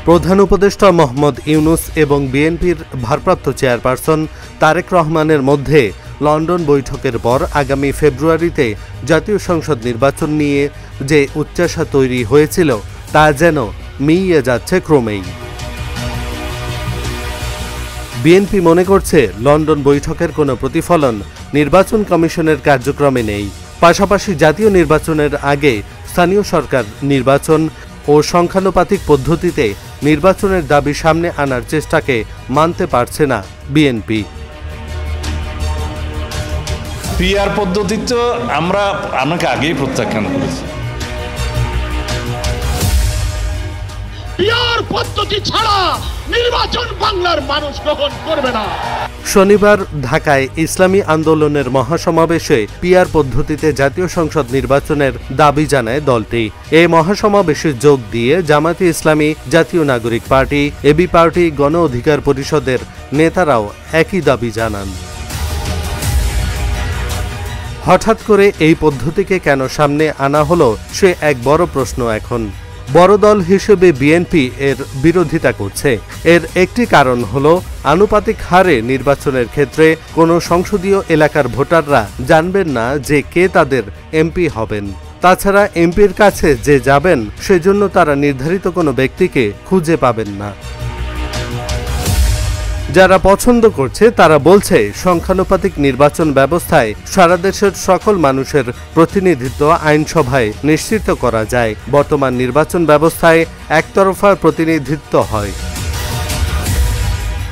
প্রধান উপদেষ্টা মোহাম্মদ ইউনূস এবং বিএনপির ভারপ্রাপ্ত চেয়ারপারসন তারেক রহমানের মধ্যে লন্ডন বৈঠকের পর আগামী ফেব্রুয়ারিতে জাতীয় সংসদ নির্বাচন নিয়ে যে উচ্চাশা তৈরি হয়েছিল তা যেন মিইয়ে যাচ্ছে ক্রমেই। বিএনপি মনে করছে লন্ডন বৈঠকের কোনো প্রতিফলন নির্বাচন কমিশনের কার্যক্রমে নেই। পাশাপাশি জাতীয় নির্বাচনের আগে স্থানীয় সরকার নির্বাচন ও সংখ্যানুপাতিক পদ্ধতিতে নির্বাচনের দাবি সামনে আনার চেষ্টাকে মানতে পারছে না বিএনপি। পিআর পদ্ধতি তো আমরা আমাকে আগেই প্রত্যাখ্যান করেছি। পিআর পদ্ধতি ছাড়া নির্বাচন বাংলার মানুষ গ্রহণ করবে না। শনিবার ঢাকায় ইসলামী আন্দোলনের মহাসমাবেশে পিআর পদ্ধতিতে জাতীয় সংসদ নির্বাচনের দাবি জানায় দলটি। এই মহাসমাবেশে যোগ দিয়ে জামায়াতে ইসলামী, জাতীয় নাগরিক পার্টি, এবি পার্টি, গণ অধিকার পরিষদের নেতারাও একই দাবি জানান। হঠাৎ করে এই পদ্ধতিকে কেন সামনে আনা হলো সে এক বড় প্রশ্ন। এখন বড় দল হিসেবে বিএনপি এর বিরোধিতা করছে। এর একটি কারণ হলো আনুপাতিক হারে নির্বাচনের ক্ষেত্রে কোনো সংসদীয় এলাকার ভোটাররা জানবেন না যে কে তাদের এমপি হবেন। তাছাড়া এমপির কাছে যে যাবেন সেজন্য তারা নির্ধারিত কোনো ব্যক্তিকে খুঁজে পাবেন না। যারা পছন্দ করছে তারা বলছে সংখ্যানুপাতিক নির্বাচন ব্যবস্থায় সারা দেশের সকল মানুষের প্রতিনিধিত্ব আইনসভায় নিশ্চিত করা যায়। বর্তমান নির্বাচন ব্যবস্থায় একতরফা প্রতিনিধিত্ব হয়।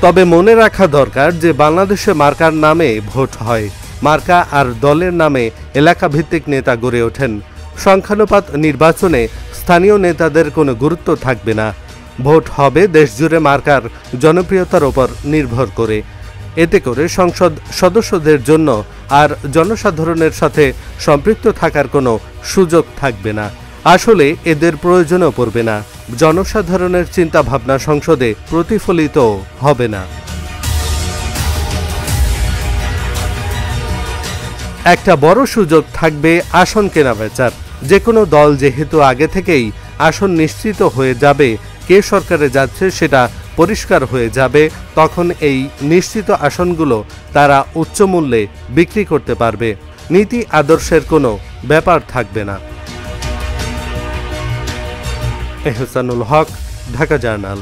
তবে মনে রাখা দরকার যে বাংলাদেশে মার্কার নামে ভোট হয়, মার্কা আর দলের নামে এলাকাভিত্তিক নেতা গড়ে ওঠেন। সংখ্যানুপাত নির্বাচনে স্থানীয় নেতাদের কোনো গুরুত্ব থাকবে না। ভোট হবে দেশজুড়ে মার্কার জনপ্রিয়তার ওপর নির্ভর করে। এতে করে সংসদ সদস্যদের জন্য আর জনসাধারণের সাথে সম্পৃক্ত থাকার কোনো সুযোগ থাকবে না। আসলে এদের প্রয়োজনও পড়বে না। জনসাধারণের চিন্তাভাবনা সংসদে প্রতিফলিত হবে না। একটা বড় সুযোগ থাকবে আসন কেনাবেচার। যে কোনো দল যেহেতু আগে থেকেই আসন নিশ্চিত হয়ে যাবে, কে সরকারে যাচ্ছে সেটা পরিষ্কার হয়ে যাবে, তখন এই নিশ্চিত আসনগুলো তারা উচ্চ মূল্যে বিক্রি করতে পারবে। নীতি আদর্শের কোনো ব্যাপার থাকবে না। এহসানুল হক, ঢাকা জার্নাল।